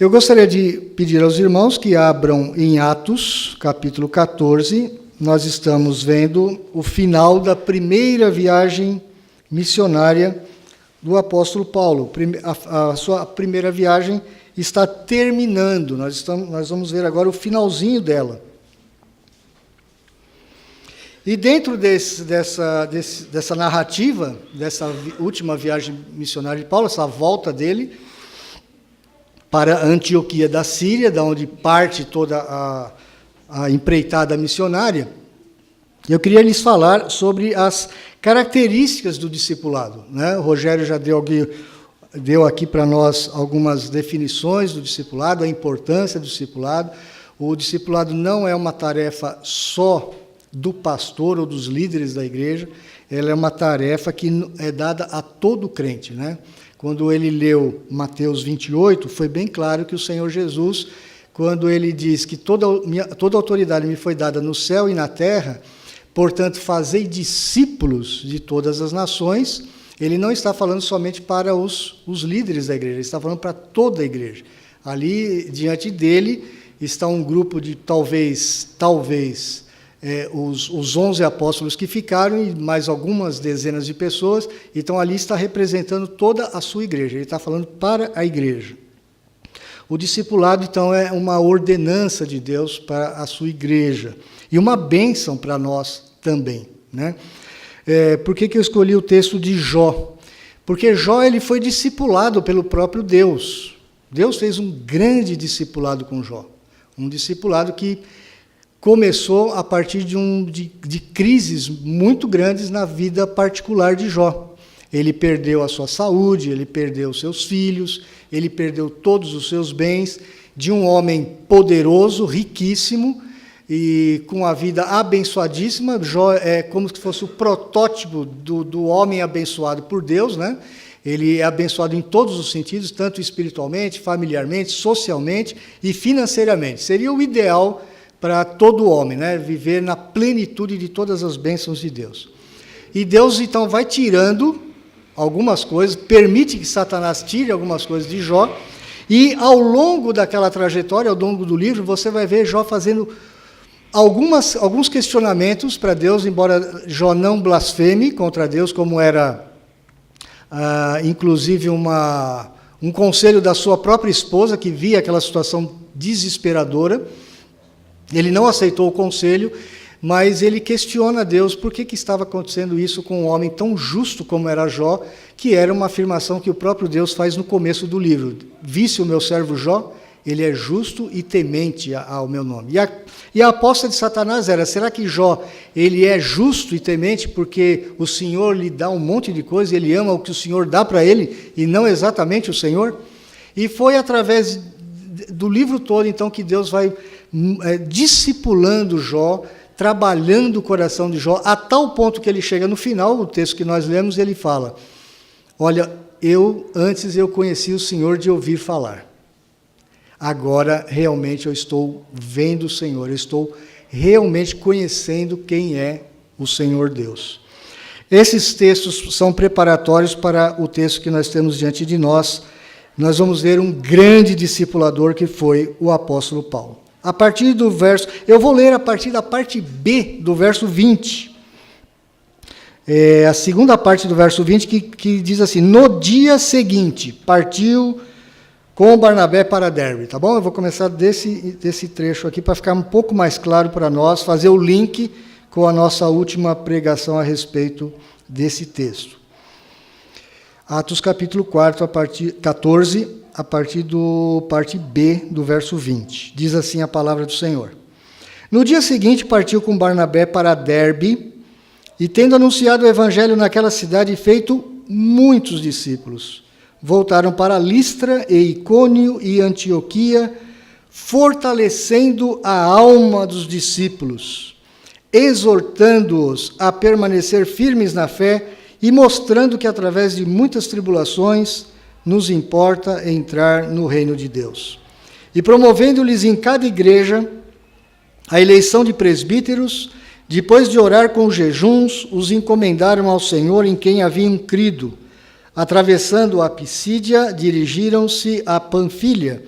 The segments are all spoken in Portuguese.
Eu gostaria de pedir aos irmãos que abram em Atos, capítulo 14. Nós estamos vendo o final da primeira viagem missionária do apóstolo Paulo. A sua primeira viagem está terminando. Nós vamos ver agora o finalzinho dela. E dentro dessa narrativa, dessa última viagem missionária de Paulo, essa volta dele para a Antioquia da Síria, da onde parte toda a empreitada missionária, eu queria lhes falar sobre as características do discipulado, né? O Rogério já deu aqui para nós algumas definições do discipulado, a importância do discipulado. O discipulado não é uma tarefa só do pastor ou dos líderes da igreja, ela é uma tarefa que é dada a todo crente, né? Quando ele leu Mateus 28, foi bem claro que o Senhor Jesus, quando ele diz que toda autoridade me foi dada no céu e na terra, portanto, fazei discípulos de todas as nações, ele não está falando somente para os líderes da igreja, ele está falando para toda a igreja. Ali, diante dele, está um grupo de talvez os 11 apóstolos que ficaram e mais algumas dezenas de pessoas, então ali está representando toda a sua igreja, ele está falando para a igreja. O discipulado, então, é uma ordenança de Deus para a sua igreja e uma bênção para nós também, né? Por que eu escolhi o texto de Jó? Porque Jó ele foi discipulado pelo próprio Deus. Deus fez um grande discipulado com Jó, um discipulado que começou a partir de crises muito grandes na vida particular de Jó. Ele perdeu a sua saúde, ele perdeu os seus filhos, ele perdeu todos os seus bens, de um homem poderoso, riquíssimo, e com a vida abençoadíssima. Jó é como se fosse o protótipo do homem abençoado por Deus, né? Ele é abençoado em todos os sentidos, tanto espiritualmente, familiarmente, socialmente e financeiramente. Seria o ideal para todo homem, né? Viver na plenitude de todas as bênçãos de Deus. E Deus, então, vai tirando algumas coisas, permite que Satanás tire algumas coisas de Jó, e ao longo daquela trajetória, ao longo do livro, você vai ver Jó fazendo alguns questionamentos para Deus, embora Jó não blasfeme contra Deus, como era, inclusive, um conselho da sua própria esposa, que via aquela situação desesperadora. Ele não aceitou o conselho, mas ele questiona Deus por que estava acontecendo isso com um homem tão justo como era Jó, que era uma afirmação que o próprio Deus faz no começo do livro. Visse o meu servo Jó, ele é justo e temente ao meu nome. E a aposta de Satanás era, será que Jó ele é justo e temente porque o Senhor lhe dá um monte de coisa, ele ama o que o Senhor dá para ele, e não exatamente o Senhor? E foi através do livro todo, então, que Deus vai discipulando Jó, trabalhando o coração de Jó, a tal ponto que ele chega no final, o texto que nós lemos, ele fala, olha, antes eu conheci o Senhor de ouvir falar, agora realmente eu estou vendo o Senhor, eu estou realmente conhecendo quem é o Senhor Deus. Esses textos são preparatórios para o texto que nós temos diante de nós. Nós vamos ver um grande discipulador que foi o apóstolo Paulo. A partir do verso, eu vou ler a partir da parte B do verso 20. A segunda parte do verso 20 que diz assim, no dia seguinte, partiu com Barnabé para Derbe, tá bom? Eu vou começar desse trecho aqui para ficar um pouco mais claro para nós, fazer o link com a nossa última pregação a respeito desse texto. Atos capítulo 14, a partir do parte B do verso 20. Diz assim a palavra do Senhor. No dia seguinte partiu com Barnabé para Derbe, e tendo anunciado o evangelho naquela cidade e feito muitos discípulos, voltaram para Listra e Icônio e Antioquia, fortalecendo a alma dos discípulos, exortando-os a permanecer firmes na fé e mostrando que através de muitas tribulações nos importa entrar no reino de Deus. E promovendo-lhes em cada igreja a eleição de presbíteros, depois de orar com jejuns, os encomendaram ao Senhor em quem haviam crido. Atravessando a Pisídia, dirigiram-se a Panfilha,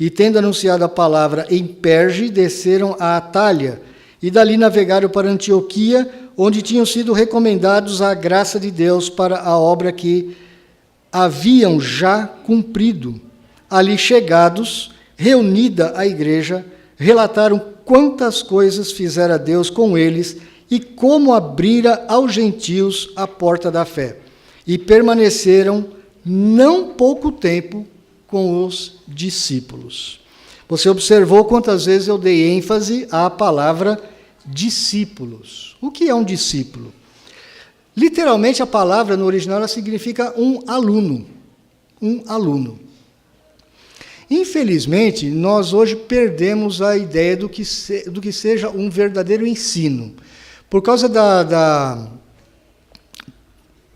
e, tendo anunciado a palavra em Perge, desceram a Atália, e dali navegaram para Antioquia, onde tinham sido recomendados à graça de Deus para a obra que haviam já cumprido. Ali chegados, reunida a igreja, relataram quantas coisas fizera Deus com eles e como abrira aos gentios a porta da fé. E permaneceram não pouco tempo com os discípulos. Você observou quantas vezes eu dei ênfase à palavra discípulos. O que é um discípulo? Literalmente, a palavra no original ela significa um aluno. Um aluno. Infelizmente, nós hoje perdemos a ideia do que seja um verdadeiro ensino. Por causa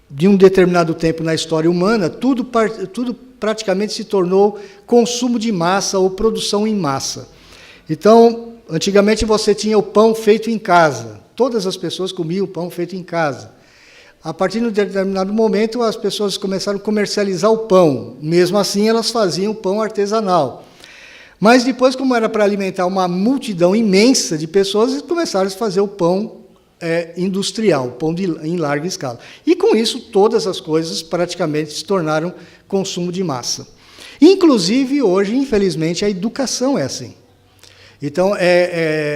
de um determinado tempo na história humana, tudo praticamente se tornou consumo de massa ou produção em massa. Então, antigamente você tinha o pão feito em casa. Todas as pessoas comiam o pão feito em casa. A partir de um determinado momento, as pessoas começaram a comercializar o pão. Mesmo assim, elas faziam o pão artesanal. Mas depois, como era para alimentar uma multidão imensa de pessoas, eles começaram a fazer o pão industrial, pão em larga escala. E com isso, todas as coisas praticamente se tornaram consumo de massa. Inclusive, hoje, infelizmente, a educação é assim. Então,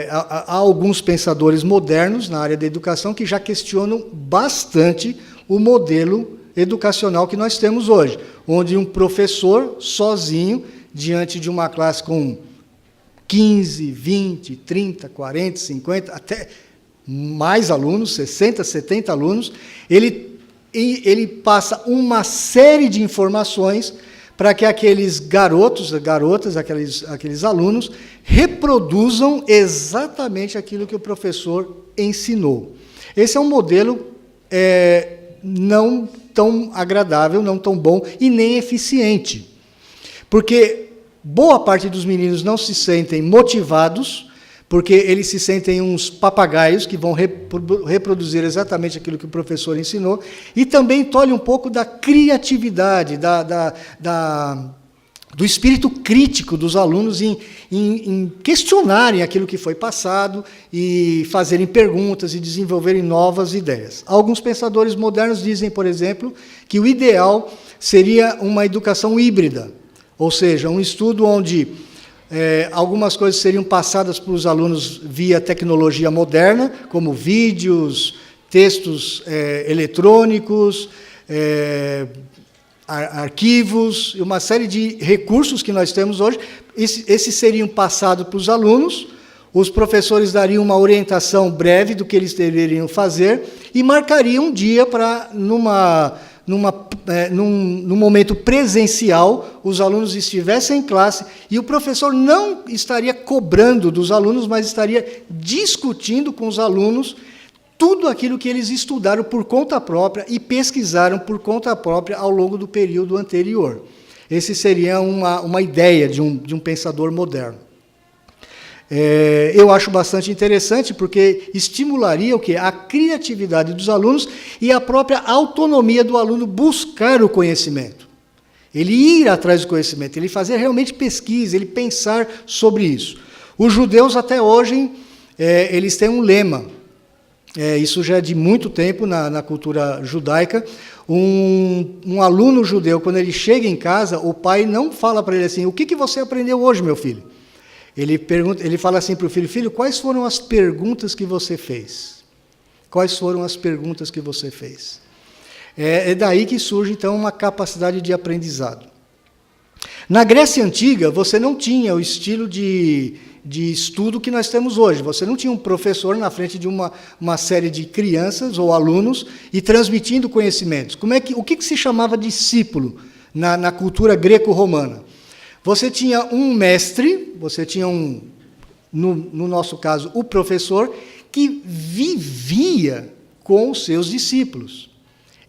há alguns pensadores modernos na área da educação que já questionam bastante o modelo educacional que nós temos hoje, onde um professor sozinho, diante de uma classe com 15, 20, 30, 40, 50, até mais alunos, 60, 70 alunos, ele passa uma série de informações para que aqueles garotos, garotas, aqueles alunos, reproduzam exatamente aquilo que o professor ensinou. Esse é um modelo não tão agradável, não tão bom e nem eficiente. Porque boa parte dos meninos não se sentem motivados, porque eles se sentem uns papagaios que vão reproduzir exatamente aquilo que o professor ensinou, e também tolhe um pouco da criatividade, do espírito crítico dos alunos em questionarem aquilo que foi passado e fazerem perguntas e desenvolverem novas ideias. Alguns pensadores modernos dizem, por exemplo, que o ideal seria uma educação híbrida, ou seja, um estudo onde algumas coisas seriam passadas para os alunos via tecnologia moderna, como vídeos, textos eletrônicos, arquivos, e uma série de recursos que nós temos hoje. Esses seriam passados para os alunos, os professores dariam uma orientação breve do que eles deveriam fazer e marcariam um dia para, num momento presencial, os alunos estivessem em classe e o professor não estaria cobrando dos alunos, mas estaria discutindo com os alunos tudo aquilo que eles estudaram por conta própria e pesquisaram por conta própria ao longo do período anterior. Esse seria uma ideia de um pensador moderno. Eu acho bastante interessante, porque estimularia o quê? A criatividade dos alunos e a própria autonomia do aluno buscar o conhecimento. Ele ir atrás do conhecimento, ele fazer realmente pesquisa, ele pensar sobre isso. Os judeus, até hoje, eles têm um lema. Isso já é de muito tempo na cultura judaica. Um aluno judeu, quando ele chega em casa, o pai não fala para ele assim: o que você aprendeu hoje, meu filho? Ele fala assim para o filho: filho, quais foram as perguntas que você fez? Quais foram as perguntas que você fez? É daí que surge, então, uma capacidade de aprendizado. Na Grécia Antiga, você não tinha o estilo de estudo que nós temos hoje. Você não tinha um professor na frente de uma série de crianças ou alunos e transmitindo conhecimentos. O que se chamava discípulo na cultura greco-romana? Você tinha um mestre, você tinha no nosso caso, o professor, que vivia com os seus discípulos.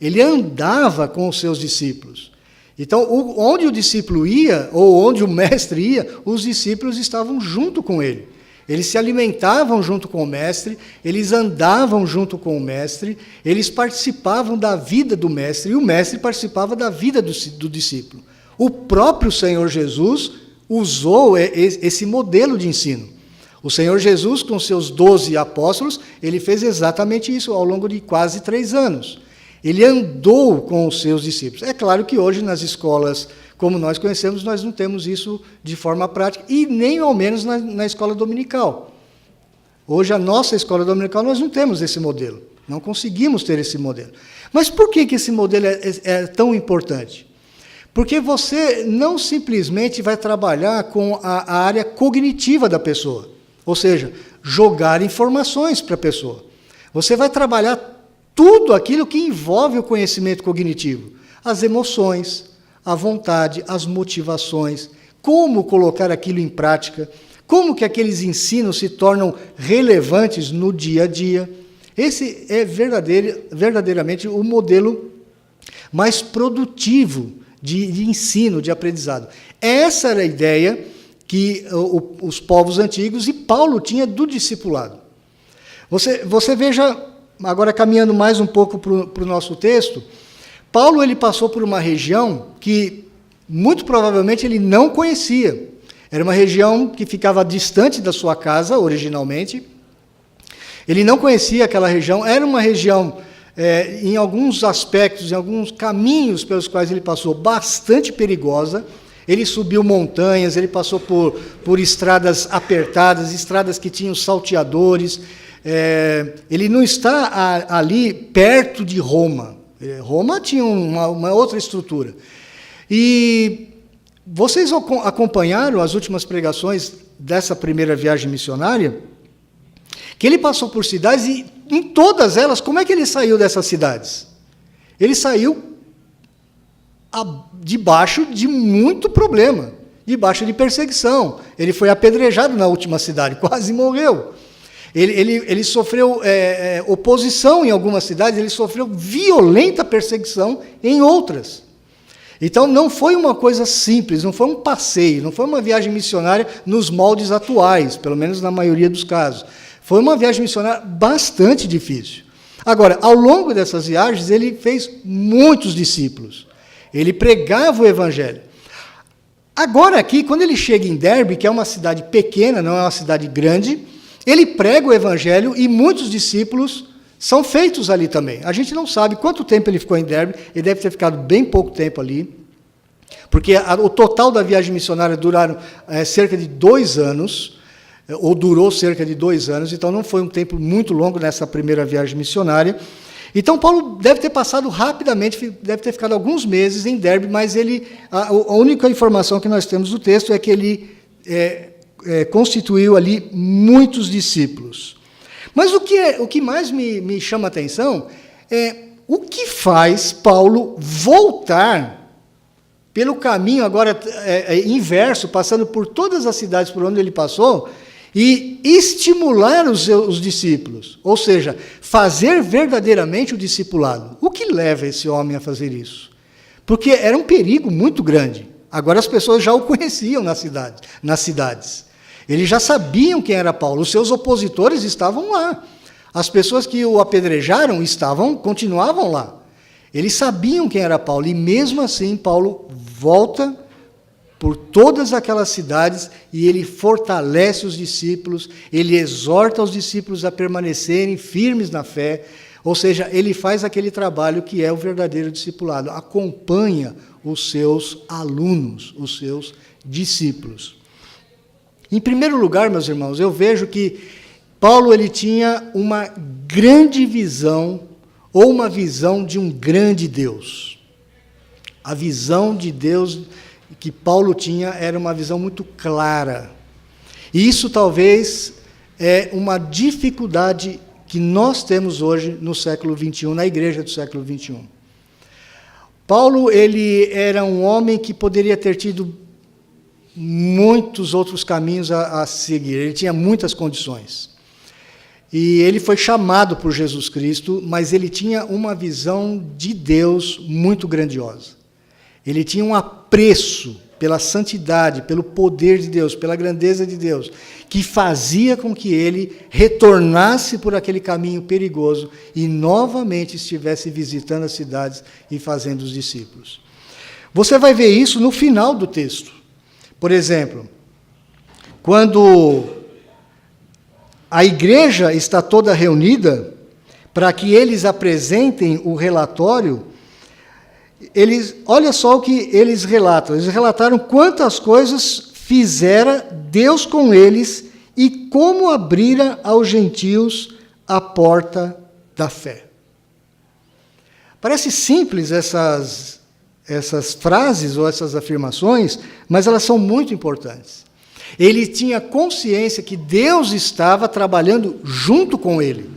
Ele andava com os seus discípulos. Então, onde o discípulo ia, ou onde o mestre ia, os discípulos estavam junto com ele. Eles se alimentavam junto com o mestre, eles andavam junto com o mestre, eles participavam da vida do mestre, e o mestre participava da vida do discípulo. O próprio Senhor Jesus usou esse modelo de ensino. O Senhor Jesus, com seus 12 apóstolos, ele fez exatamente isso ao longo de quase 3 anos. Ele andou com os seus discípulos. É claro que hoje, nas escolas como nós conhecemos, nós não temos isso de forma prática, e nem ao menos na escola dominical. Hoje, a nossa escola dominical, nós não temos esse modelo. Não conseguimos ter esse modelo. Mas por que esse modelo é tão importante? Porque você não simplesmente vai trabalhar com a área cognitiva da pessoa, ou seja, jogar informações para a pessoa. Você vai trabalhar tudo aquilo que envolve o conhecimento cognitivo, as emoções, a vontade, as motivações, como colocar aquilo em prática, como que aqueles ensinos se tornam relevantes no dia a dia. Esse é verdadeiramente o modelo mais produtivo de ensino, de aprendizado. Essa era a ideia que os povos antigos e Paulo tinha do discipulado. Você veja, agora caminhando mais um pouco para o nosso texto, Paulo ele passou por uma região que, muito provavelmente, ele não conhecia. Era uma região que ficava distante da sua casa, originalmente. Ele não conhecia aquela região. Era uma região, em alguns aspectos, em alguns caminhos pelos quais ele passou, bastante perigosa. Ele subiu montanhas, ele passou por estradas apertadas, estradas que tinham salteadores. Ele não está ali perto de Roma. Roma tinha uma outra estrutura. E vocês acompanharam as últimas pregações dessa primeira viagem missionária, que ele passou por cidades, e em todas elas, como é que ele saiu dessas cidades? Ele saiu debaixo de muito problema, debaixo de perseguição. Ele foi apedrejado na última cidade, quase morreu. Ele sofreu oposição em algumas cidades, ele sofreu violenta perseguição em outras. Então, não foi uma coisa simples, não foi um passeio, não foi uma viagem missionária nos moldes atuais, pelo menos na maioria dos casos. Foi uma viagem missionária bastante difícil. Agora, ao longo dessas viagens, ele fez muitos discípulos. Ele pregava o evangelho. Agora aqui, quando ele chega em Derbe, que é uma cidade pequena, não é uma cidade grande, ele prega o evangelho e muitos discípulos são feitos ali também. A gente não sabe quanto tempo ele ficou em Derbe, ele deve ter ficado bem pouco tempo ali, porque o total da viagem missionária duraram cerca de 2 anos, ou durou cerca de 2 anos, então não foi um tempo muito longo nessa primeira viagem missionária. Então, Paulo deve ter passado rapidamente, deve ter ficado alguns meses em Derbe, mas a única informação que nós temos do texto é que ele constituiu ali muitos discípulos. Mas o que mais me chama a atenção é o que faz Paulo voltar pelo caminho agora inverso, passando por todas as cidades por onde ele passou, e estimular os discípulos, ou seja, fazer verdadeiramente o discipulado. O que leva esse homem a fazer isso? Porque era um perigo muito grande. Agora as pessoas já o conheciam nas cidades. Eles já sabiam quem era Paulo. Os seus opositores estavam lá. As pessoas que o apedrejaram continuavam lá. Eles sabiam quem era Paulo. E mesmo assim, Paulo volta por todas aquelas cidades e ele fortalece os discípulos, ele exorta os discípulos a permanecerem firmes na fé, ou seja, ele faz aquele trabalho que é o verdadeiro discipulado, acompanha os seus alunos, os seus discípulos. Em primeiro lugar, meus irmãos, eu vejo que Paulo ele tinha uma grande visão, ou uma visão de um grande Deus. A visão de Deus que Paulo tinha era uma visão muito clara. E isso talvez é uma dificuldade que nós temos hoje no século XXI, na igreja do século XXI. Paulo ele era um homem que poderia ter tido muitos outros caminhos a seguir, ele tinha muitas condições. E ele foi chamado por Jesus Cristo, mas ele tinha uma visão de Deus muito grandiosa. Ele tinha um apreço pela santidade, pelo poder de Deus, pela grandeza de Deus, que fazia com que ele retornasse por aquele caminho perigoso e novamente estivesse visitando as cidades e fazendo os discípulos. Você vai ver isso no final do texto. Por exemplo, quando a igreja está toda reunida para que eles apresentem o relatório, olha só o que eles relatam. Eles relataram quantas coisas fizera Deus com eles e como abrira aos gentios a porta da fé. Parece simples essas frases ou essas afirmações, mas elas são muito importantes. Ele tinha consciência que Deus estava trabalhando junto com ele.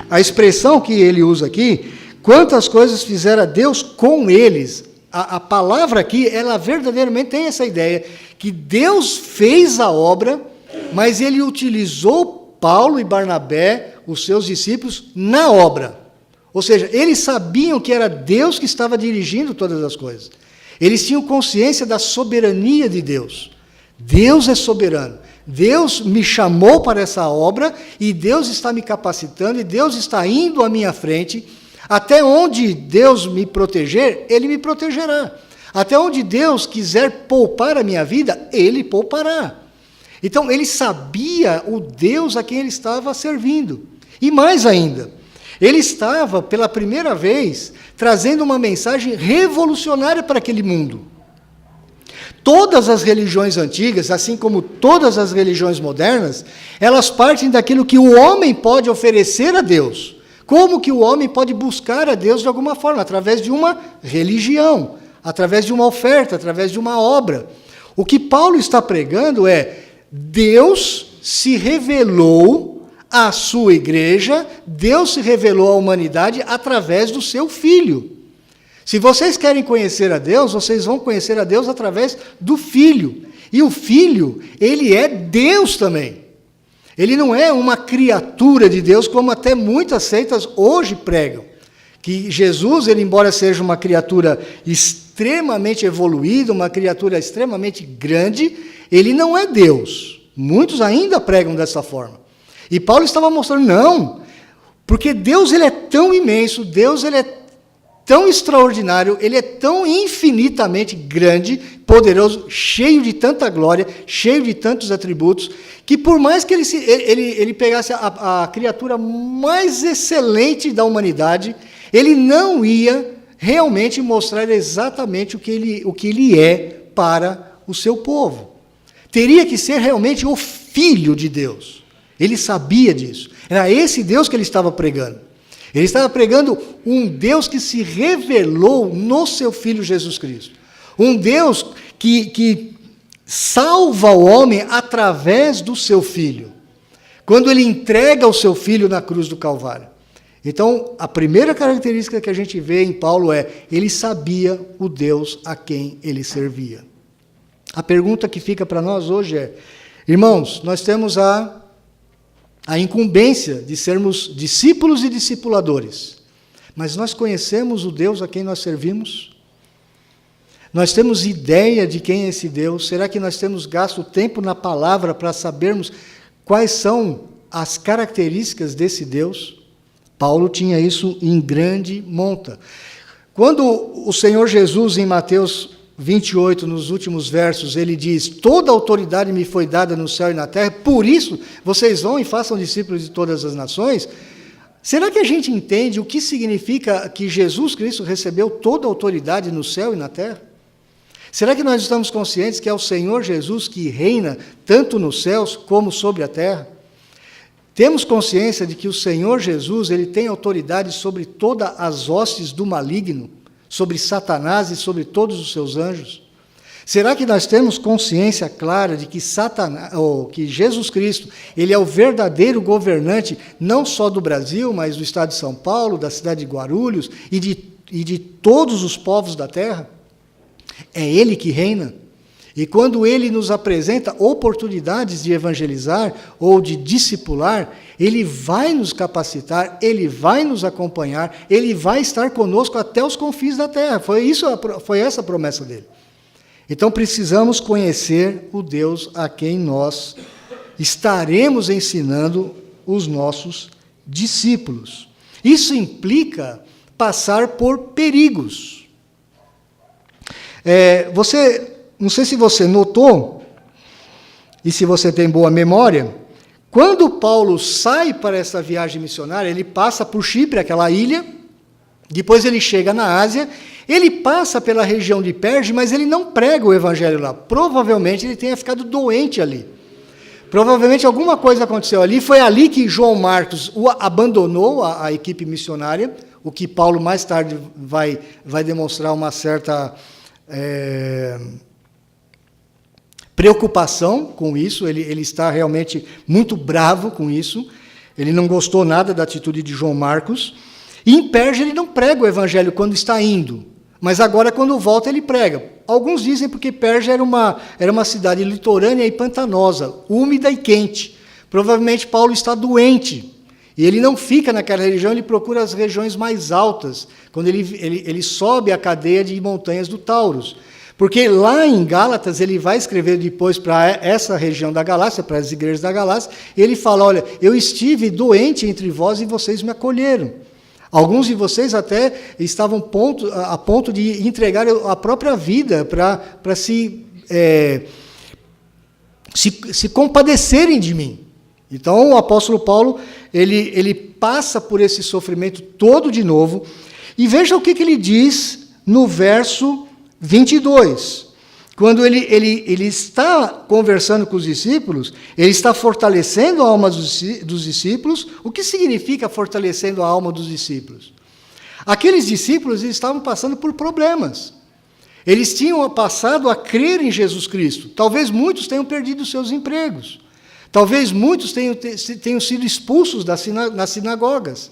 A expressão que ele usa aqui, quantas coisas fizera Deus com eles, a palavra aqui, ela verdadeiramente tem essa ideia, que Deus fez a obra, mas ele utilizou Paulo e Barnabé, os seus discípulos, na obra. Ou seja, eles sabiam que era Deus que estava dirigindo todas as coisas. Eles tinham consciência da soberania de Deus. Deus é soberano. Deus me chamou para essa obra e Deus está me capacitando e Deus está indo à minha frente. Até onde Deus me proteger, Ele me protegerá. Até onde Deus quiser poupar a minha vida, Ele poupará. Então, ele sabia o Deus a quem ele estava servindo. E mais ainda, ele estava, pela primeira vez, trazendo uma mensagem revolucionária para aquele mundo. Todas as religiões antigas, assim como todas as religiões modernas, elas partem daquilo que o homem pode oferecer a Deus. Como que o homem pode buscar a Deus de alguma forma? Através de uma religião, através de uma oferta, através de uma obra. O que Paulo está pregando é: Deus se revelou à sua igreja, Deus se revelou à humanidade através do seu Filho. Se vocês querem conhecer a Deus, vocês vão conhecer a Deus através do Filho. E o Filho, ele é Deus também. Ele não é uma criatura de Deus, como até muitas seitas hoje pregam. Que Jesus, ele embora seja uma criatura extremamente evoluída, uma criatura extremamente grande, ele não é Deus. Muitos ainda pregam dessa forma. E Paulo estava mostrando, não, porque Deus ele é tão imenso, Deus ele é tão extraordinário, ele é tão infinitamente grande, poderoso, cheio de tanta glória, cheio de tantos atributos, que por mais que ele pegasse a criatura mais excelente da humanidade, ele não ia realmente mostrar exatamente o que ele é para o seu povo. Teria que ser realmente o Filho de Deus. Ele sabia disso. Era esse Deus que ele estava pregando. Ele estava pregando um Deus que se revelou no seu Filho Jesus Cristo. Um Deus que salva o homem através do seu Filho. Quando ele entrega o seu Filho na cruz do Calvário. Então, a primeira característica que a gente vê em Paulo é: ele sabia o Deus a quem ele servia. A pergunta que fica para nós hoje é: irmãos, nós temos a incumbência de sermos discípulos e discipuladores, mas nós conhecemos o Deus a quem nós servimos? Nós temos ideia de quem é esse Deus? Será que nós temos gasto tempo na palavra para sabermos quais são as características desse Deus? Paulo tinha isso em grande monta. Quando o Senhor Jesus, em Mateus 28, nos últimos versos, ele diz: toda autoridade me foi dada no céu e na terra, por isso vocês vão e façam discípulos de todas as nações. Será que a gente entende o que significa que Jesus Cristo recebeu toda a autoridade no céu e na terra? Será que nós estamos conscientes que é o Senhor Jesus que reina tanto nos céus como sobre a terra? Temos consciência de que o Senhor Jesus ele tem autoridade sobre todas as hostes do maligno, sobre Satanás e sobre todos os seus anjos? Será que nós temos consciência clara de que que Jesus Cristo ele é o verdadeiro governante, não só do Brasil, mas do estado de São Paulo, da cidade de Guarulhos e de todos os povos da terra? É Ele que reina. E quando Ele nos apresenta oportunidades de evangelizar ou de discipular, Ele vai nos capacitar, Ele vai nos acompanhar, Ele vai estar conosco até os confins da terra. Foi essa a promessa dele. Então precisamos conhecer o Deus a quem nós estaremos ensinando os nossos discípulos. Isso implica passar por perigos. Não sei se você notou, e se você tem boa memória, quando Paulo sai para essa viagem missionária, ele passa por Chipre, aquela ilha, depois ele chega na Ásia, ele passa pela região de Perge, mas ele não prega o evangelho lá. Provavelmente ele tenha ficado doente ali. Provavelmente alguma coisa aconteceu ali, foi ali que João Marcos abandonou a equipe missionária, o que Paulo mais tarde vai demonstrar uma certa preocupação com isso, ele está realmente muito bravo com isso, ele não gostou nada da atitude de João Marcos, e em Perge ele não prega o evangelho quando está indo, mas agora quando volta ele prega. Alguns dizem porque Perge era uma cidade litorânea e pantanosa, úmida e quente. Provavelmente Paulo está doente, e ele não fica naquela região, ele procura as regiões mais altas, quando ele sobe a cadeia de montanhas do Taurus. Porque lá em Gálatas, ele vai escrever depois para essa região da Galácia, para as igrejas da Galácia, e ele fala, olha, eu estive doente entre vós e vocês me acolheram. Alguns de vocês até estavam a ponto de entregar a própria vida para se compadecerem de mim. Então, o apóstolo Paulo, ele passa por esse sofrimento todo de novo, e veja o que ele diz no verso 22. Quando ele está conversando com os discípulos, ele está fortalecendo a alma dos discípulos. O que significa fortalecendo a alma dos discípulos? Aqueles discípulos estavam passando por problemas. Eles tinham passado a crer em Jesus Cristo. Talvez muitos tenham perdido seus empregos. Talvez muitos tenham sido expulsos nas sinagogas.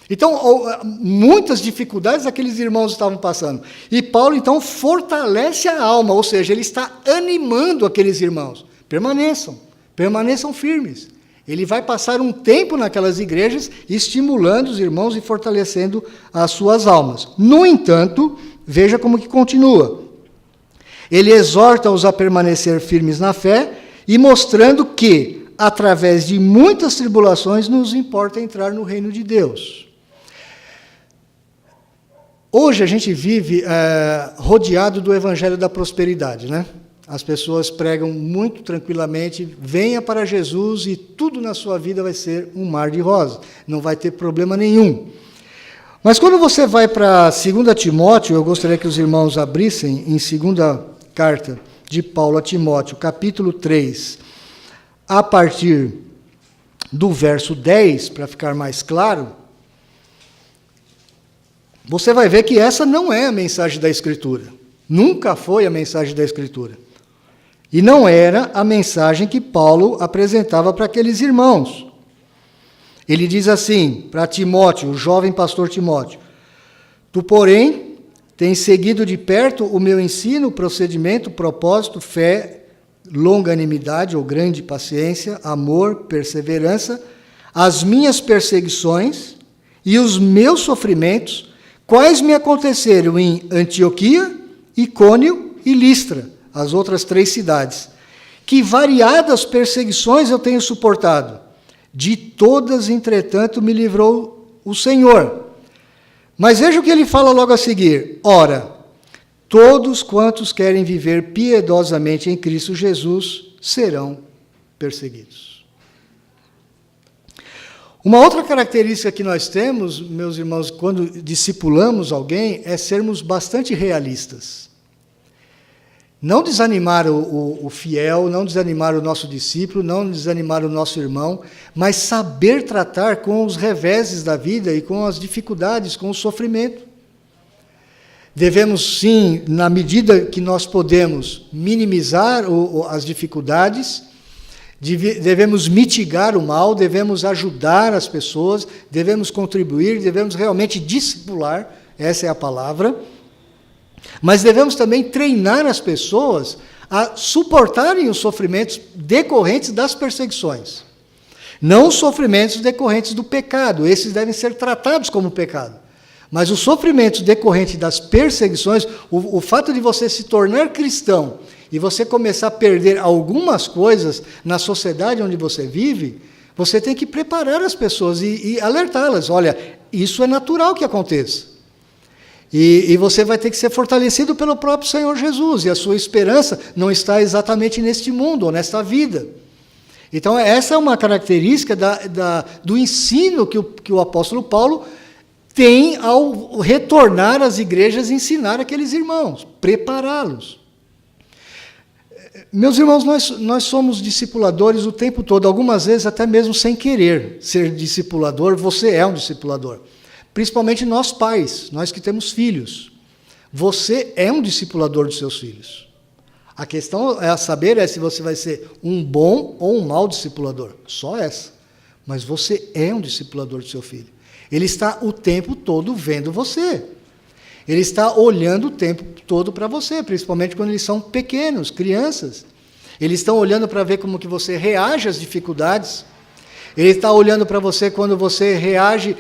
Então, muitas dificuldades aqueles irmãos estavam passando. E Paulo, então, fortalece a alma, ou seja, ele está animando aqueles irmãos. Permaneçam firmes. Ele vai passar um tempo naquelas igrejas, estimulando os irmãos e fortalecendo as suas almas. No entanto, veja como que continua. Ele exorta-os a permanecer firmes na fé e mostrando que, através de muitas tribulações, nos importa entrar no reino de Deus. Hoje a gente vive rodeado do evangelho da prosperidade, né? As pessoas pregam muito tranquilamente, venha para Jesus e tudo na sua vida vai ser um mar de rosas, não vai ter problema nenhum. Mas quando você vai para 2 Timóteo, eu gostaria que os irmãos abrissem em 2ª carta de Paulo a Timóteo, capítulo 3, a partir do verso 10, para ficar mais claro, você vai ver que essa não é a mensagem da Escritura. Nunca foi a mensagem da Escritura. E não era a mensagem que Paulo apresentava para aqueles irmãos. Ele diz assim, para Timóteo, o jovem pastor Timóteo, tu, porém, tens seguido de perto o meu ensino, procedimento, propósito, fé, longanimidade ou grande paciência, amor, perseverança, as minhas perseguições e os meus sofrimentos, quais me aconteceram em Antioquia, Icônio e Listra, as outras 3 cidades. Que variadas perseguições eu tenho suportado. De todas, entretanto, me livrou o Senhor. Mas veja o que ele fala logo a seguir. Ora, todos quantos querem viver piedosamente em Cristo Jesus serão perseguidos. Uma outra característica que nós temos, meus irmãos, quando discipulamos alguém, é sermos bastante realistas. Não desanimar o fiel, não desanimar o nosso discípulo, não desanimar o nosso irmão, mas saber tratar com os reveses da vida e com as dificuldades, com o sofrimento. Devemos, sim, na medida que nós podemos, minimizar as dificuldades, devemos mitigar o mal, devemos ajudar as pessoas, devemos contribuir, devemos realmente discipular, essa é a palavra, mas devemos também treinar as pessoas a suportarem os sofrimentos decorrentes das perseguições. Não os sofrimentos decorrentes do pecado, esses devem ser tratados como pecado. Mas os sofrimentos decorrentes das perseguições, o fato de você se tornar cristão e você começar a perder algumas coisas na sociedade onde você vive, você tem que preparar as pessoas e alertá-las. Olha, isso é natural que aconteça. E você vai ter que ser fortalecido pelo próprio Senhor Jesus, e a sua esperança não está exatamente neste mundo, ou nesta vida. Então, essa é uma característica do ensino que o apóstolo Paulo tem ao retornar às igrejas e ensinar aqueles irmãos, prepará-los. Meus irmãos, nós somos discipuladores o tempo todo, algumas vezes até mesmo sem querer ser discipulador, você é um discipulador. Principalmente nós pais, nós que temos filhos. Você é um discipulador dos seus filhos. A questão é saber se você vai ser um bom ou um mau discipulador. Só essa. Mas você é um discipulador do seu filho. Ele está o tempo todo vendo você. Ele está olhando o tempo todo para você, principalmente quando eles são pequenos, crianças. Eles estão olhando para ver como que você reage às dificuldades. Ele está olhando para você quando você reage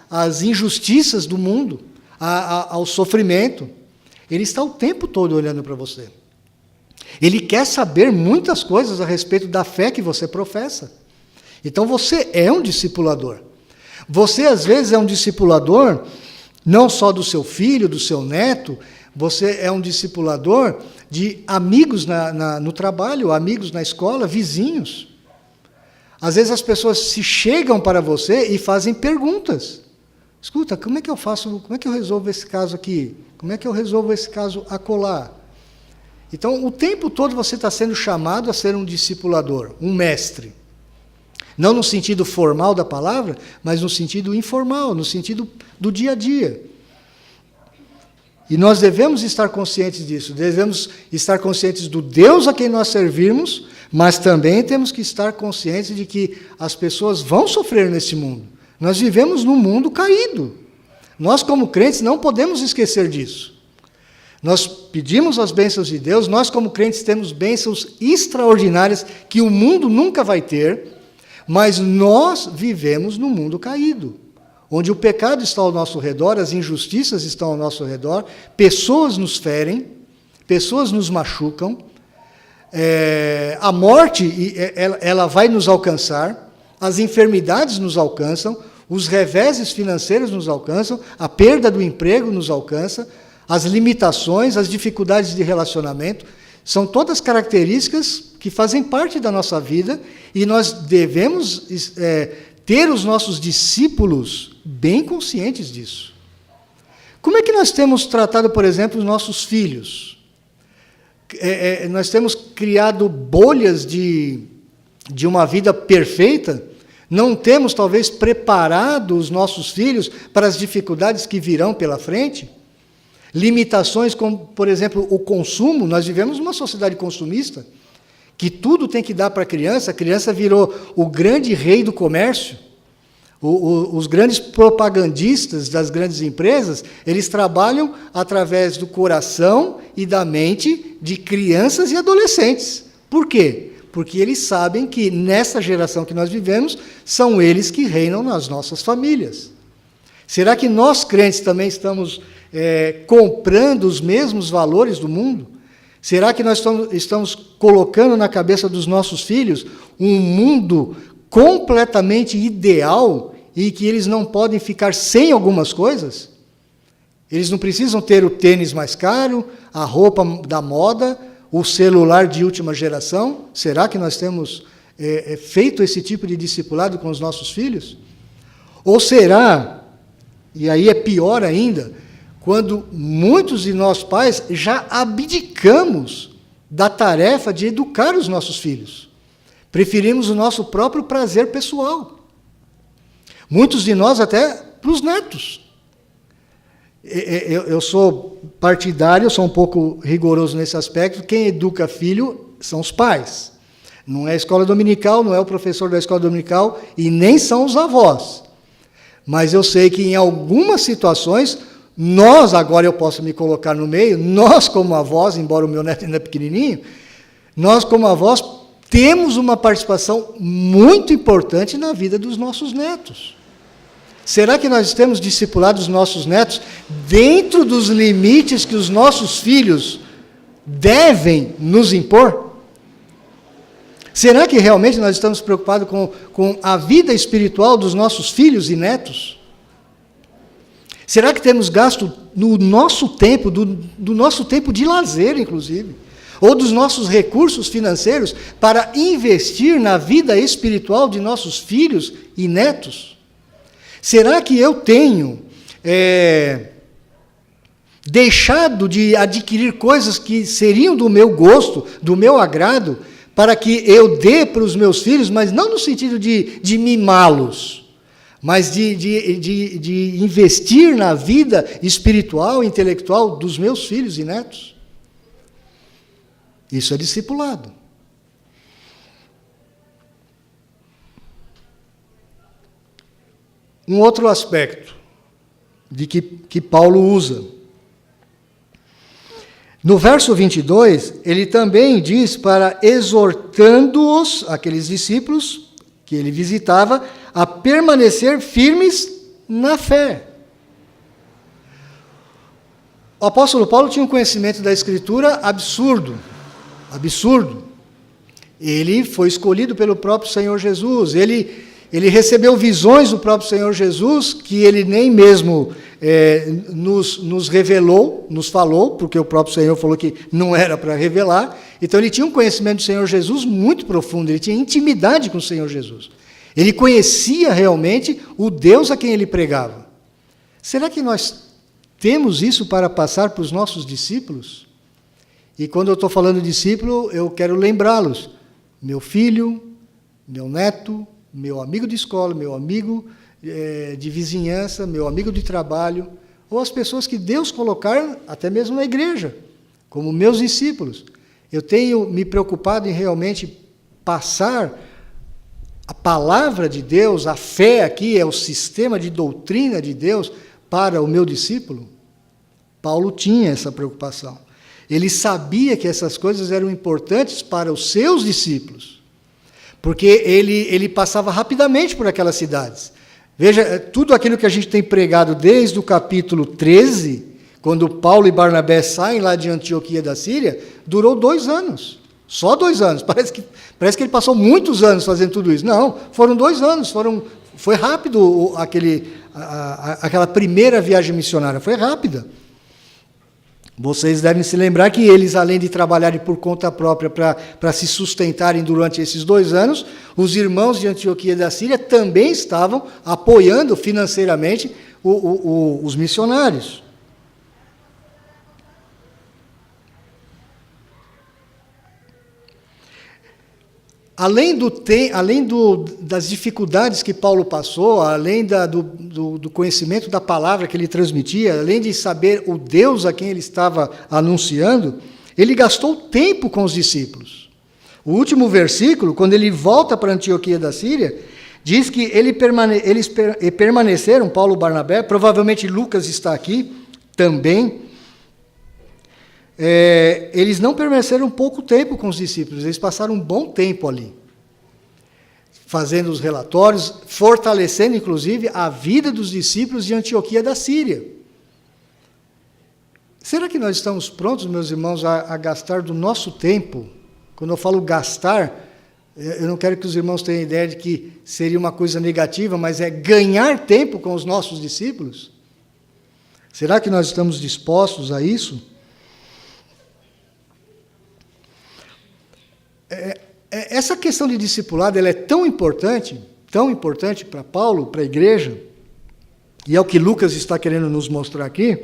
às injustiças do mundo, ao sofrimento. Ele está o tempo todo olhando para você. Ele quer saber muitas coisas a respeito da fé que você professa. Então você é um discipulador. Você, às vezes, é um discipulador não só do seu filho, do seu neto, você é um discipulador de amigos no trabalho, amigos na escola, vizinhos. Às vezes as pessoas se chegam para você e fazem perguntas. Escuta, como é que eu faço, como é que eu resolvo esse caso aqui? Como é que eu resolvo esse caso acolá? Então, o tempo todo você está sendo chamado a ser um discipulador, um mestre. Não no sentido formal da palavra, mas no sentido informal, no sentido do dia a dia. E nós devemos estar conscientes disso, devemos estar conscientes do Deus a quem nós servimos, mas também temos que estar conscientes de que as pessoas vão sofrer nesse mundo. Nós vivemos num mundo caído. Nós, como crentes, não podemos esquecer disso. Nós pedimos as bênçãos de Deus, nós, como crentes, temos bênçãos extraordinárias que o mundo nunca vai ter, mas nós vivemos num mundo caído, onde o pecado está ao nosso redor, as injustiças estão ao nosso redor, pessoas nos ferem, pessoas nos machucam, a morte ela vai nos alcançar, as enfermidades nos alcançam, os reveses financeiros nos alcançam, a perda do emprego nos alcança, as limitações, as dificuldades de relacionamento, são todas características que fazem parte da nossa vida e nós devemos ter os nossos discípulos bem conscientes disso. Como é que nós temos tratado, por exemplo, os nossos filhos? Nós temos criado bolhas de uma vida perfeita, não temos, talvez, preparado os nossos filhos para as dificuldades que virão pela frente? Limitações como, por exemplo, o consumo. Nós vivemos numa sociedade consumista, que tudo tem que dar para a criança virou o grande rei do comércio. Os grandes propagandistas das grandes empresas, eles trabalham através do coração e da mente de crianças e adolescentes. Por quê? Porque eles sabem que, nessa geração que nós vivemos, são eles que reinam nas nossas famílias. Será que nós, crentes, também estamos comprando os mesmos valores do mundo? Será que nós estamos colocando na cabeça dos nossos filhos um mundo completamente ideal e que eles não podem ficar sem algumas coisas? Eles não precisam ter o tênis mais caro, a roupa da moda, o celular de última geração? Será que nós temos feito esse tipo de discipulado com os nossos filhos? Ou será, e aí é pior ainda, quando muitos de nós pais já abdicamos da tarefa de educar os nossos filhos. Preferimos o nosso próprio prazer pessoal. Muitos de nós até para os netos. Eu sou partidário, eu sou um pouco rigoroso nesse aspecto. Quem educa filho são os pais. Não é a escola dominical, não é o professor da escola dominical e nem são os avós. Mas eu sei que em algumas situações, nós, agora eu posso me colocar no meio, nós como avós, embora o meu neto ainda é pequenininho, nós como avós temos uma participação muito importante na vida dos nossos netos. Será que nós temos discipulado os nossos netos dentro dos limites que os nossos filhos devem nos impor? Será que realmente nós estamos preocupados com a vida espiritual dos nossos filhos e netos? Será que temos gasto no nosso tempo, do nosso tempo de lazer, inclusive, ou dos nossos recursos financeiros para investir na vida espiritual de nossos filhos e netos? Será que eu tenho deixado de adquirir coisas que seriam do meu gosto, do meu agrado, para que eu dê para os meus filhos, mas não no sentido de mimá-los, mas de investir na vida espiritual e intelectual dos meus filhos e netos? Isso é discipulado. Um outro aspecto que Paulo usa. No verso 22, ele também diz para exortando-os, aqueles discípulos que ele visitava, a permanecer firmes na fé. O apóstolo Paulo tinha um conhecimento da Escritura absurdo. Ele foi escolhido pelo próprio Senhor Jesus. Ele recebeu visões do próprio Senhor Jesus que ele nem mesmo nos revelou, nos falou, porque o próprio Senhor falou que não era para revelar. Então ele tinha um conhecimento do Senhor Jesus muito profundo, ele tinha intimidade com o Senhor Jesus. Ele conhecia realmente o Deus a quem ele pregava. Será que nós temos isso para passar para os nossos discípulos? E quando eu estou falando discípulo, eu quero lembrá-los. Meu filho, meu neto, meu amigo de escola, meu amigo de vizinhança, meu amigo de trabalho, ou as pessoas que Deus colocar até mesmo na igreja, como meus discípulos. Eu tenho me preocupado em realmente passar a palavra de Deus, a fé aqui é o sistema de doutrina de Deus para o meu discípulo. Paulo tinha essa preocupação. Ele sabia que essas coisas eram importantes para os seus discípulos, porque ele passava rapidamente por aquelas cidades. Veja, tudo aquilo que a gente tem pregado desde o capítulo 13, quando Paulo e Barnabé saem lá de Antioquia da Síria, durou 2 anos. Só 2 anos. Parece que ele passou muitos anos fazendo tudo isso. Não, foram 2 anos. Foi rápido aquela primeira viagem missionária. Foi rápida. Vocês devem se lembrar que eles, além de trabalharem por conta própria para se sustentarem durante esses 2 anos, os irmãos de Antioquia da Síria também estavam apoiando financeiramente os missionários. Além das dificuldades que Paulo passou, além do conhecimento da palavra que ele transmitia, além de saber o Deus a quem ele estava anunciando, ele gastou tempo com os discípulos. O último versículo, quando ele volta para Antioquia da Síria, diz que eles permaneceram, Paulo e Barnabé, provavelmente Lucas está aqui também. Eles não permaneceram pouco tempo com os discípulos, eles passaram um bom tempo ali, fazendo os relatórios, fortalecendo, inclusive, a vida dos discípulos de Antioquia da Síria. Será que nós estamos prontos, meus irmãos, a gastar do nosso tempo? Quando eu falo gastar, eu não quero que os irmãos tenham ideia de que seria uma coisa negativa, mas é ganhar tempo com os nossos discípulos? Será que nós estamos dispostos a isso? Essa questão de discipulado ela é tão importante para Paulo, para a igreja, e é o que Lucas está querendo nos mostrar aqui.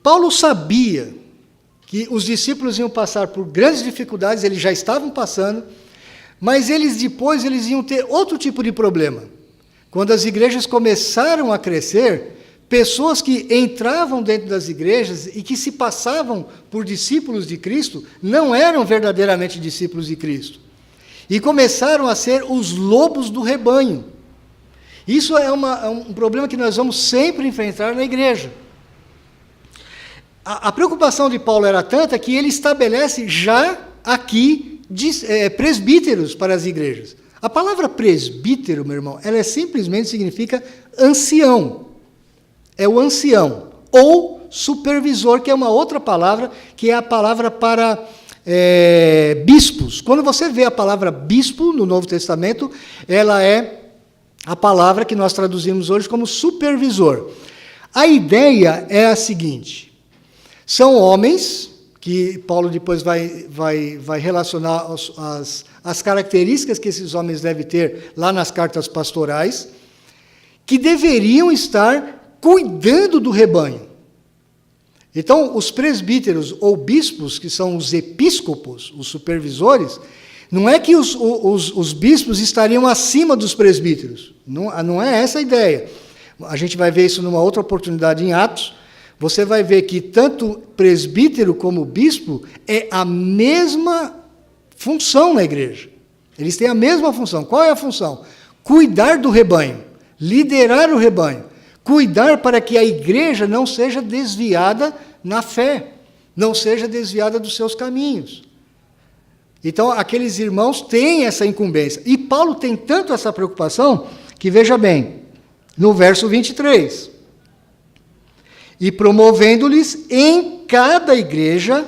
Paulo sabia que os discípulos iam passar por grandes dificuldades, eles já estavam passando, mas eles iam ter outro tipo de problema. Quando as igrejas começaram a crescer, pessoas que entravam dentro das igrejas e que se passavam por discípulos de Cristo, não eram verdadeiramente discípulos de Cristo. E começaram a ser os lobos do rebanho. Isso é um problema que nós vamos sempre enfrentar na igreja. A preocupação de Paulo era tanta que ele estabelece já aqui presbíteros para as igrejas. A palavra presbítero, meu irmão, ela simplesmente significa ancião. É o ancião, ou supervisor, que é uma outra palavra, que é a palavra para bispos. Quando você vê a palavra bispo no Novo Testamento, ela é a palavra que nós traduzimos hoje como supervisor. A ideia é a seguinte: são homens, que Paulo depois vai relacionar as características que esses homens devem ter lá nas cartas pastorais, que deveriam estar cuidando do rebanho. Então, os presbíteros ou bispos, que são os episcopos, os supervisores, não é que os bispos estariam acima dos presbíteros. Não é essa a ideia. A gente vai ver isso numa outra oportunidade em Atos. Você vai ver que tanto presbítero como bispo é a mesma função na igreja. Eles têm a mesma função. Qual é a função? Cuidar do rebanho, liderar o rebanho, cuidar para que a igreja não seja desviada na fé, não seja desviada dos seus caminhos. Então, aqueles irmãos têm essa incumbência. E Paulo tem tanto essa preocupação que, veja bem, no verso 23, e promovendo-lhes em cada igreja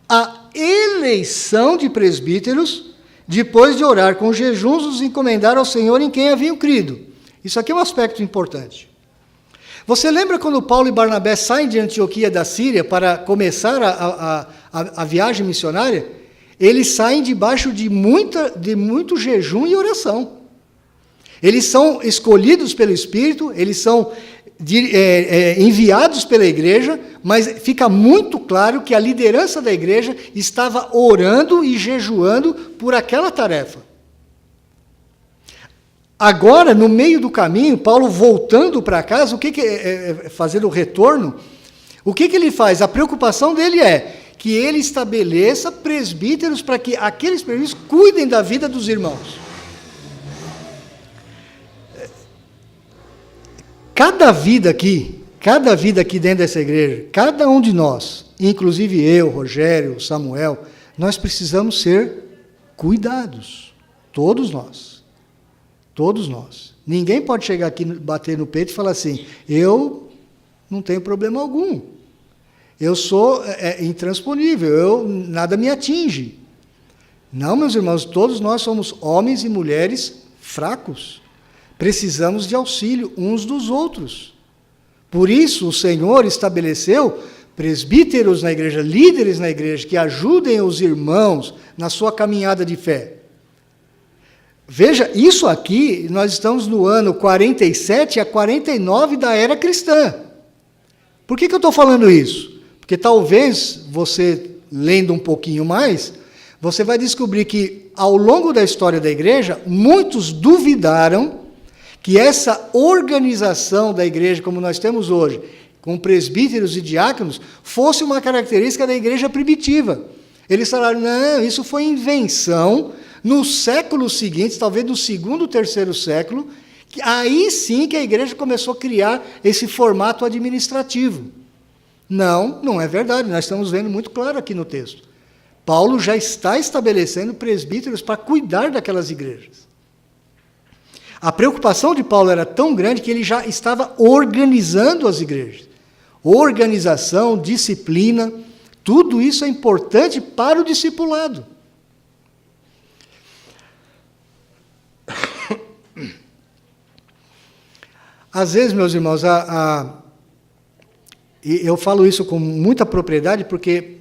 a eleição de presbíteros, depois de orar com jejuns, os encomendar ao Senhor em quem haviam crido. Isso aqui é um aspecto importante. Você lembra quando Paulo e Barnabé saem de Antioquia da Síria para começar a viagem missionária? Eles saem debaixo de muito jejum e oração. Eles são escolhidos pelo Espírito, eles são enviados pela igreja, mas fica muito claro que a liderança da igreja estava orando e jejuando por aquela tarefa. Agora, no meio do caminho, Paulo voltando para casa, fazendo o retorno, o que ele faz? A preocupação dele é que ele estabeleça presbíteros para que aqueles presbíteros cuidem da vida dos irmãos. Cada vida aqui dentro dessa igreja, cada um de nós, inclusive eu, Rogério, Samuel, nós precisamos ser cuidados. Todos nós. Todos nós. Ninguém pode chegar aqui, bater no peito e falar assim: eu não tenho problema algum. Eu sou intransponível, nada me atinge. Não, meus irmãos, todos nós somos homens e mulheres fracos. Precisamos de auxílio uns dos outros. Por isso, o Senhor estabeleceu presbíteros na igreja, líderes na igreja, que ajudem os irmãos na sua caminhada de fé. Veja, isso aqui, nós estamos no ano 47 a 49 da era cristã. Por que eu estou falando isso? Porque talvez você, lendo um pouquinho mais, você vai descobrir que, ao longo da história da igreja, muitos duvidaram que essa organização da igreja, como nós temos hoje, com presbíteros e diáconos, fosse uma característica da igreja primitiva. Eles falaram: não, isso foi invenção nos séculos seguintes, talvez no segundo, terceiro século, que aí sim que a igreja começou a criar esse formato administrativo. Não, não é verdade, nós estamos vendo muito claro aqui no texto. Paulo já está estabelecendo presbíteros para cuidar daquelas igrejas. A preocupação de Paulo era tão grande que ele já estava organizando as igrejas. Organização, disciplina, tudo isso é importante para o discipulado. Às vezes, meus irmãos, e eu falo isso com muita propriedade, porque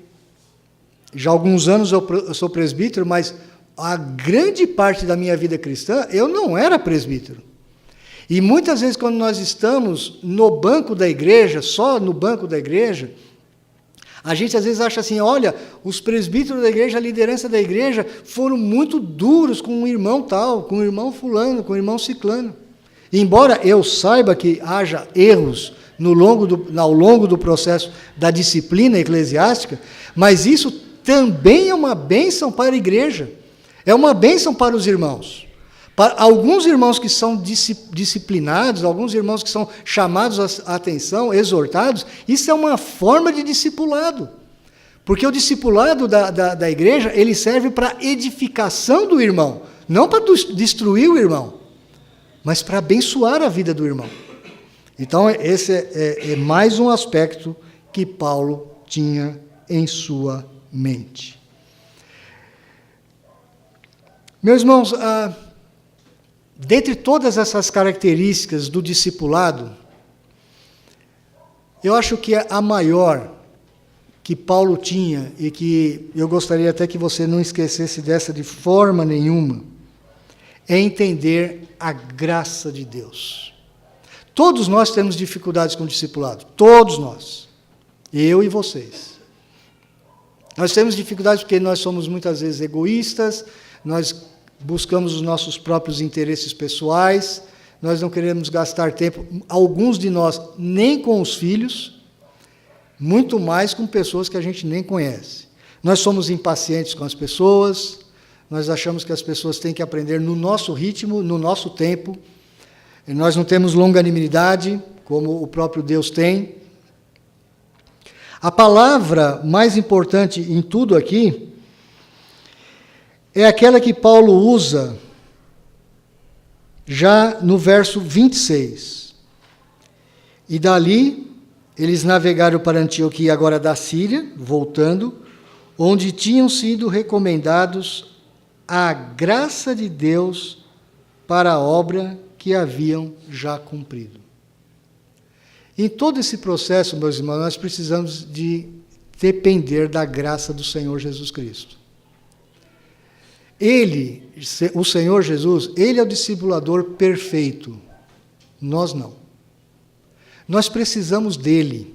já há alguns anos eu sou presbítero, mas a grande parte da minha vida cristã eu não era presbítero. E muitas vezes, quando nós estamos no banco da igreja, só no banco da igreja, a gente às vezes acha assim: olha, os presbíteros da igreja, a liderança da igreja, foram muito duros com o irmão tal, com o irmão fulano, com o irmão ciclano. Embora eu saiba que haja erros ao longo do processo da disciplina eclesiástica, mas isso também é uma bênção para a igreja, é uma bênção para os irmãos. Para alguns irmãos que são disciplinados, alguns irmãos que são chamados à atenção, exortados, isso é uma forma de discipulado. Porque o discipulado da igreja, ele serve para edificação do irmão, não para destruir o irmão, mas para abençoar a vida do irmão. Então, esse é mais um aspecto que Paulo tinha em sua mente. Meus irmãos, dentre todas essas características do discipulado, eu acho que a maior que Paulo tinha, e que eu gostaria até que você não esquecesse dessa de forma nenhuma, é entender a graça de Deus. Todos nós temos dificuldades com o discipulado, todos nós, eu e vocês. Nós temos dificuldades porque nós somos muitas vezes egoístas, nós buscamos os nossos próprios interesses pessoais, nós não queremos gastar tempo, alguns de nós, nem com os filhos, muito mais com pessoas que a gente nem conhece. Nós somos impacientes com as pessoas, nós achamos que as pessoas têm que aprender no nosso ritmo, no nosso tempo, e nós não temos longanimidade, como o próprio Deus tem. A palavra mais importante em tudo aqui é aquela que Paulo usa já no verso 26. E dali eles navegaram para Antioquia, agora da Síria, voltando, onde tinham sido recomendados à graça de Deus para a obra que haviam já cumprido. Em todo esse processo, meus irmãos, nós precisamos de depender da graça do Senhor Jesus Cristo. Ele, o Senhor Jesus, Ele é o discipulador perfeito, nós não. Nós precisamos dele.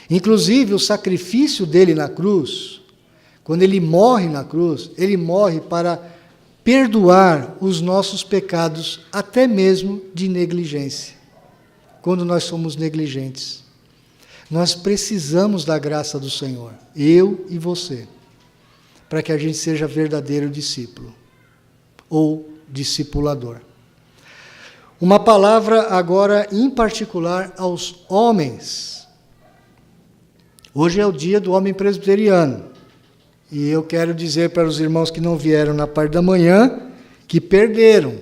Inclusive, o sacrifício dele na cruz, quando ele morre na cruz, ele morre para perdoar os nossos pecados, até mesmo de negligência, quando nós somos negligentes. Nós precisamos da graça do Senhor, eu e você, para que a gente seja verdadeiro discípulo, ou discipulador. Uma palavra agora em particular aos homens. Hoje é o dia do homem presbiteriano. E eu quero dizer para os irmãos que não vieram na parte da manhã, que perderam.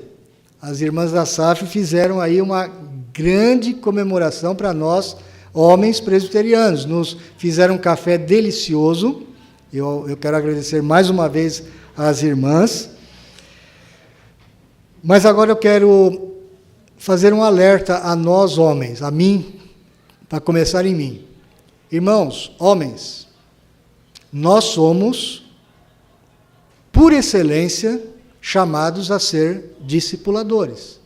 As irmãs da SAF fizeram aí uma grande comemoração para nós, homens presbiterianos. Nos fizeram um café delicioso. Eu quero agradecer mais uma vez às irmãs. Mas agora eu quero fazer um alerta a nós, homens, a mim, para começar em mim. Irmãos, homens, nós somos, por excelência, chamados a ser discipuladores.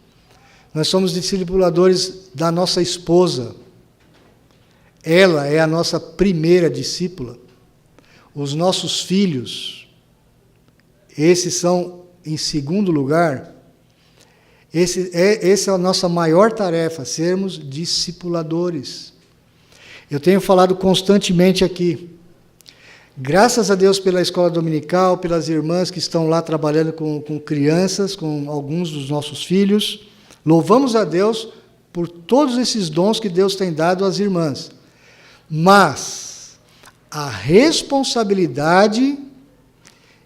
Nós somos discipuladores da nossa esposa. Ela é a nossa primeira discípula. Os nossos filhos, esses são em segundo lugar. Essa é a nossa maior tarefa, sermos discipuladores. Eu tenho falado constantemente aqui. Graças a Deus pela escola dominical, pelas irmãs que estão lá trabalhando com crianças, com alguns dos nossos filhos. Louvamos a Deus por todos esses dons que Deus tem dado às irmãs. Mas a responsabilidade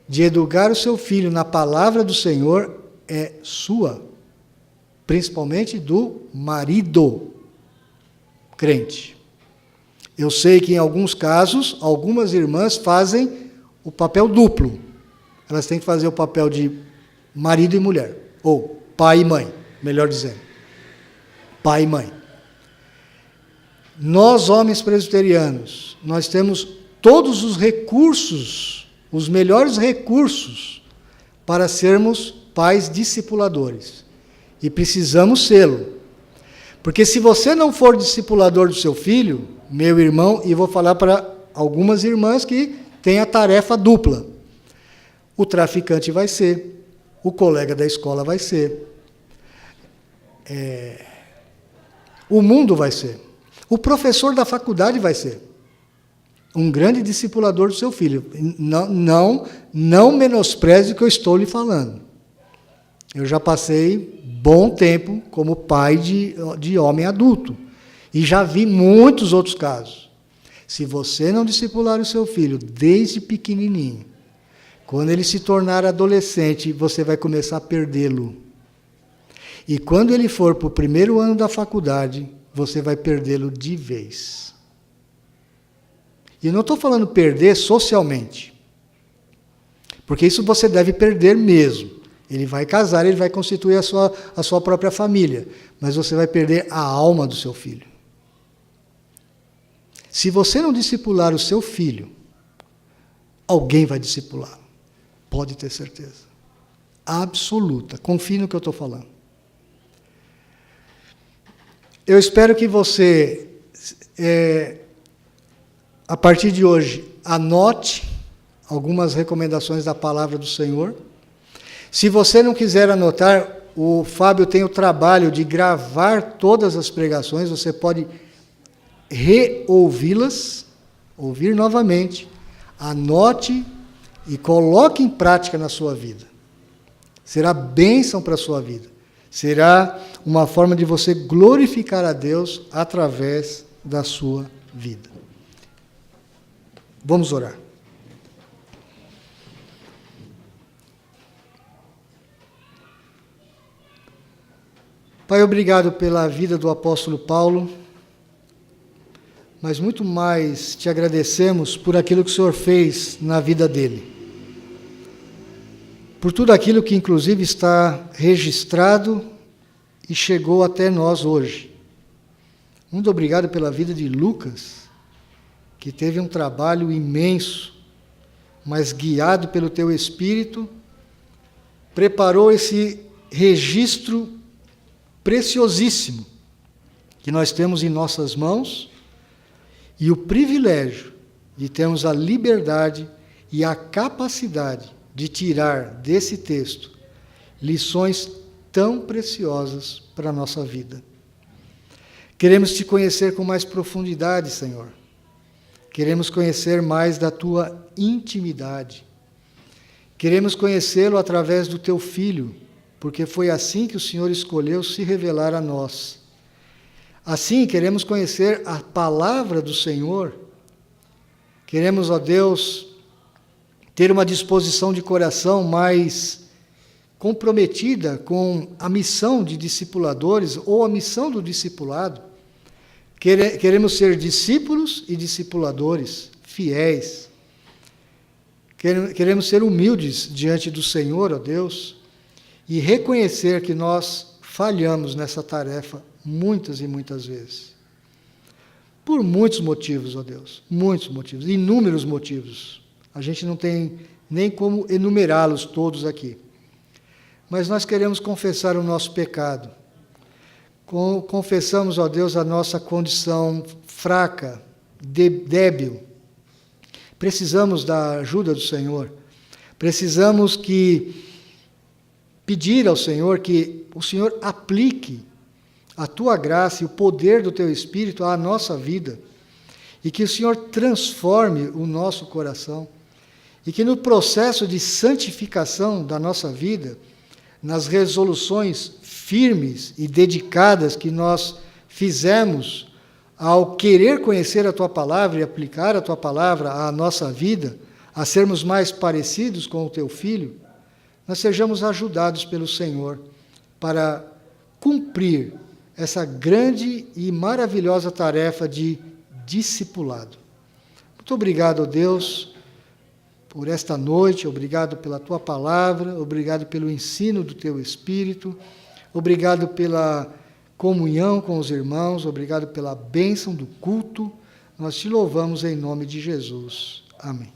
de educar o seu filho na palavra do Senhor é sua. Principalmente do marido crente. Eu sei que em alguns casos, algumas irmãs fazem o papel duplo. Elas têm que fazer o papel de marido e mulher, ou pai e mãe, melhor dizendo. Pai e mãe. Nós, homens presbiterianos, nós temos todos os recursos, os melhores recursos, para sermos pais discipuladores. E precisamos sê-lo. Porque se você não for discipulador do seu filho, meu irmão, e vou falar para algumas irmãs que têm a tarefa dupla. O traficante vai ser, o colega da escola vai ser, o mundo vai ser, o professor da faculdade vai ser um grande discipulador do seu filho. Não menospreze o que eu estou lhe falando. Eu já passei bom tempo como pai de homem adulto. E já vi muitos outros casos. Se você não discipular o seu filho desde pequenininho, quando ele se tornar adolescente, você vai começar a perdê-lo. E quando ele for para o primeiro ano da faculdade, você vai perdê-lo de vez. E eu não estou falando perder socialmente. Porque isso você deve perder mesmo. Ele vai casar, ele vai constituir a sua própria família, mas você vai perder a alma do seu filho. Se você não discipular o seu filho, alguém vai discipular. Pode ter certeza. Absoluta. Confie no que eu estou falando. Eu espero que você, a partir de hoje, anote algumas recomendações da palavra do Senhor. Se você não quiser anotar, o Fábio tem o trabalho de gravar todas as pregações, você pode reouvi-las, ouvir novamente, anote e coloque em prática na sua vida. Será bênção para a sua vida. Será uma forma de você glorificar a Deus através da sua vida. Vamos orar. Pai, obrigado pela vida do apóstolo Paulo, mas muito mais te agradecemos por aquilo que o Senhor fez na vida dele. Por tudo aquilo que inclusive está registrado e chegou até nós hoje. Muito obrigado pela vida de Lucas, que teve um trabalho imenso, mas guiado pelo teu Espírito, preparou esse registro preciosíssimo que nós temos em nossas mãos e o privilégio de termos a liberdade e a capacidade de tirar desse texto lições tão preciosas para a nossa vida. Queremos te conhecer com mais profundidade, Senhor. Queremos conhecer mais da tua intimidade. Queremos conhecê-lo através do teu Filho, porque foi assim que o Senhor escolheu se revelar a nós. Assim, queremos conhecer a palavra do Senhor. Queremos, ó Deus, ter uma disposição de coração mais comprometida com a missão de discipuladores ou a missão do discipulado. Queremos ser discípulos e discipuladores fiéis. Queremos ser humildes diante do Senhor, ó Deus, e reconhecer que nós falhamos nessa tarefa muitas e muitas vezes. Por muitos motivos, ó Deus, muitos motivos, inúmeros motivos. A gente não tem nem como enumerá-los todos aqui. Mas nós queremos confessar o nosso pecado. Confessamos, ó Deus, a nossa condição fraca, débil. Precisamos da ajuda do Senhor. Precisamos pedir ao Senhor que o Senhor aplique a tua graça e o poder do teu Espírito à nossa vida, e que o Senhor transforme o nosso coração, e que no processo de santificação da nossa vida, nas resoluções firmes e dedicadas que nós fizemos ao querer conhecer a tua palavra e aplicar a tua palavra à nossa vida, a sermos mais parecidos com o teu Filho, nós sejamos ajudados pelo Senhor para cumprir essa grande e maravilhosa tarefa de discipulado. Muito obrigado, ó Deus, por esta noite, obrigado pela tua palavra, obrigado pelo ensino do teu Espírito, obrigado pela comunhão com os irmãos, obrigado pela bênção do culto. Nós te louvamos em nome de Jesus. Amém.